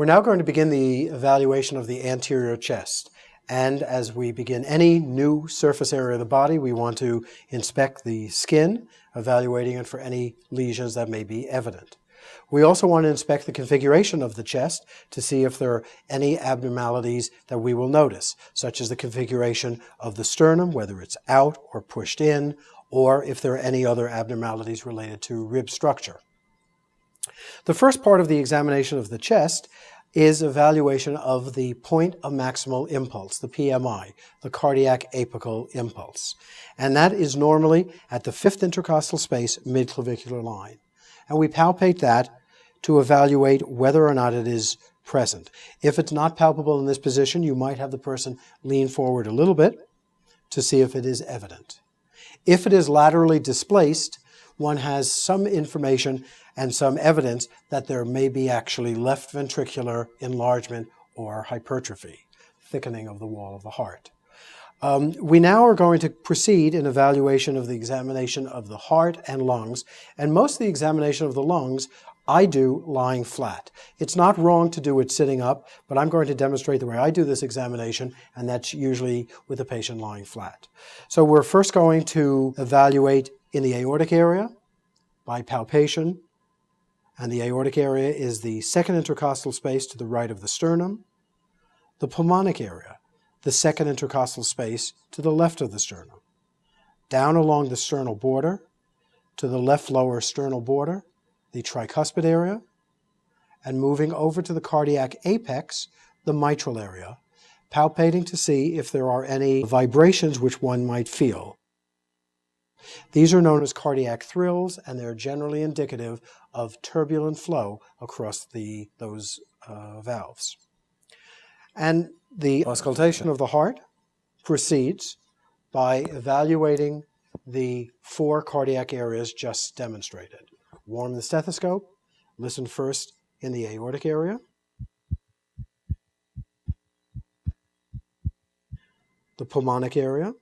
We're now going to begin the evaluation of the anterior chest. And as we begin any new surface area of the body, we want to inspect the skin, evaluating it for any lesions that may be evident. We also want to inspect the configuration of the chest to see if there are any abnormalities that we will notice, such as the configuration of the sternum, whether it's out or pushed in, or if there are any other abnormalities related to rib structure. The first part of the examination of the chest is evaluation of the point of maximal impulse, the PMI, the cardiac apical impulse. And that is normally at the fifth intercostal space, midclavicular line. And we palpate that to evaluate whether or not it is present. If it's not palpable in this position, you might have the person lean forward a little bit to see if it is evident. If it is laterally displaced, one has some information and some evidence that there may be actually left ventricular enlargement or hypertrophy, thickening of the wall of the heart. We now are going to proceed in evaluation of the examination of the heart and lungs, and most of the examination of the lungs I do lying flat. It's not wrong to do it sitting up, but I'm going to demonstrate the way I do this examination, and that's usually with the patient lying flat. So we're first going to evaluate in the aortic area by palpation, and the aortic area is the second intercostal space to the right of the sternum. The pulmonic area, the second intercostal space to the left of the sternum. Down along the sternal border, to the left lower sternal border, the tricuspid area, and moving over to the cardiac apex, the mitral area, palpating to see if there are any vibrations which one might feel. These are known as cardiac thrills, and they're generally indicative of turbulent flow across those valves. And the auscultation of the heart proceeds by evaluating the four cardiac areas just demonstrated. Warm the stethoscope, listen first in the aortic area, the pulmonic area,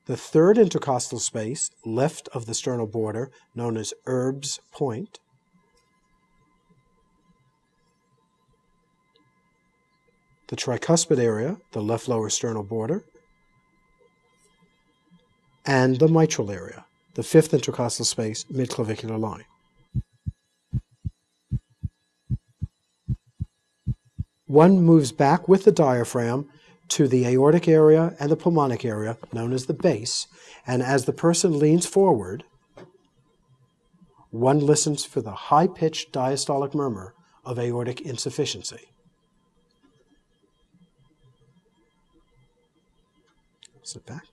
the third intercostal space left of the sternal border, known as Erb's point, the tricuspid area, the left lower sternal border, and the mitral area, the fifth intercostal space, midclavicular line. One moves back with the diaphragm to the aortic area and the pulmonic area, known as the base, and as the person leans forward, one listens for the high-pitched diastolic murmur of aortic insufficiency. Sit back.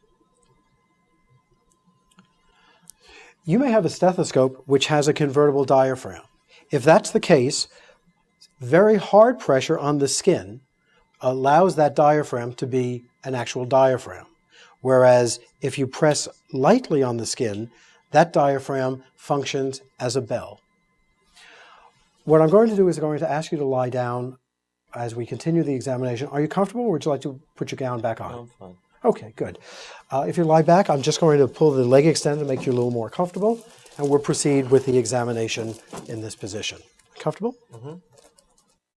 You may have a stethoscope which has a convertible diaphragm. If that's the case, very hard pressure on the skin allows that diaphragm to be an actual diaphragm. Whereas if you press lightly on the skin, that diaphragm functions as a bell. What I'm going to do is I'm going to ask you to lie down as we continue the examination. Are you comfortable, or would you like to put your gown back on? No, I'm fine. Okay, good. If you lie back, I'm just going to pull the leg extended to make you a little more comfortable, and we'll proceed with the examination in this position. Comfortable? Mm-hmm.